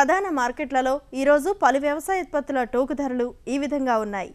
ప్రధాన మార్కెట్లలో ఈరోజు పలు వ్యవసాయ ఉత్పత్తుల టోకు ధరలు ఈ విధంగా ఉన్నాయి.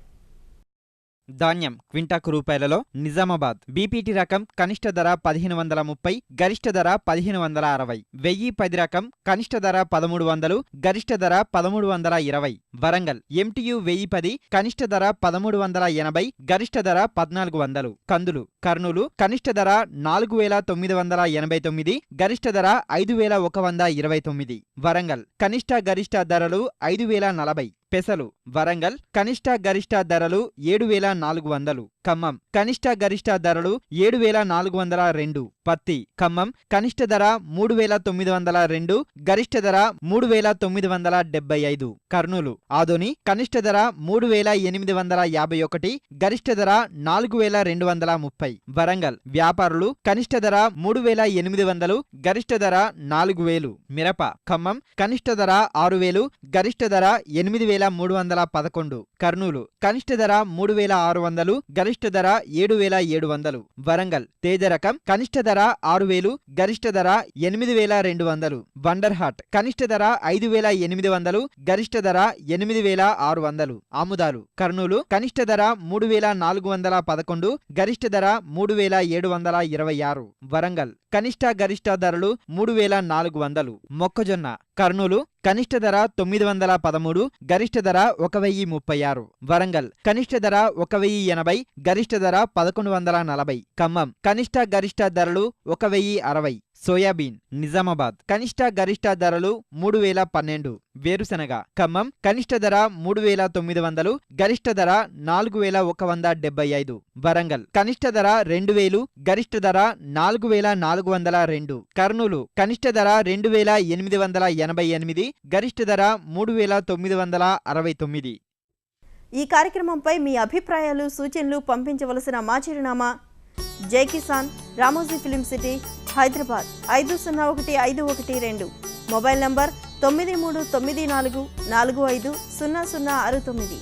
ధాన్యం క్వింటాకు రూపాయలలో నిజామాబాద్ బీపీటీ రకం కనిష్ట ధర 1530, గరిష్ట ధర 1560. 1010 రకం కనిష్ట ధర 1300, గరిష్ట ధర 1320. వరంగల్ ఎంటీయు 1010, కనిష్ట ధర 1380, గరిష్ట ధర 1400. కందులు కర్నూలు కనిష్ట ధర 4989, గరిష్ట ధర 5129. వరంగల్ కనిష్ట గరిష్ట ధరలు 5040. పెసలు వరంగల్ కనిష్ట గరిష్ట ధరలు 7400. ఖమ్మం కనిష్ట గరిష్ట ధరలు 7402. పత్తి ఖమ్మం కనిష్ట ధర 3902, గరిష్ట ధర 3975. కర్నూలు ఆదోని కనిష్ట ధర 3851, గరిష్ట ధర 4230. వరంగల్ వ్యాపారులు కనిష్ట ధర 3800, గరిష్ట ధర 4000. మిరప ఖమ్మం కనిష్ట ధర 6000, గరిష్ట ధర 8311. కర్నూలు కనిష్ట ధర 3600, గరిష్ట ధర 7700. వరంగల్ తేజ రకం కనిష్ట ధర 6000, గరిష్ట ధర 8200. వండర్హాట్ కనిష్ట ధర 5800, గరిష్ట ధర 8600. ఆముదాలు కర్నూలు కనిష్ట ధర 3411, గరిష్ట ధర 3726. వరంగల్ కనిష్ట గరిష్ట ధరలు 3400. మొక్కజొన్న కర్నూలు కనిష్ట ధర 913, గరిష్ట ధర 1036. వరంగల్ కనిష్ట ధర 1080, గరిష్ట ధర 1140. ఖమ్మం కనిష్ట గరిష్ట ధరలు 1060. సోయాబీన్ నిజామాబాద్ కనిష్ట గరిష్ట ధరలు 3012. వేరుశనగ ఖమ్మం కనిష్ట ధర 3900, గరిష్ట ధర 4175. వరంగల్ కనిష్ట ధర 2000, గరిష్ట ధర 4402. కర్నూలు కనిష్ట ధర 2888, గరిష్ట ధర 3969. ఈ కార్యక్రమంపై మీ అభిప్రాయాలు సూచనలు పంపించవలసిన మా చిరునామా జై Kisan, Ramoji film city, Hyderabad 501512. Mobile number 9394450069.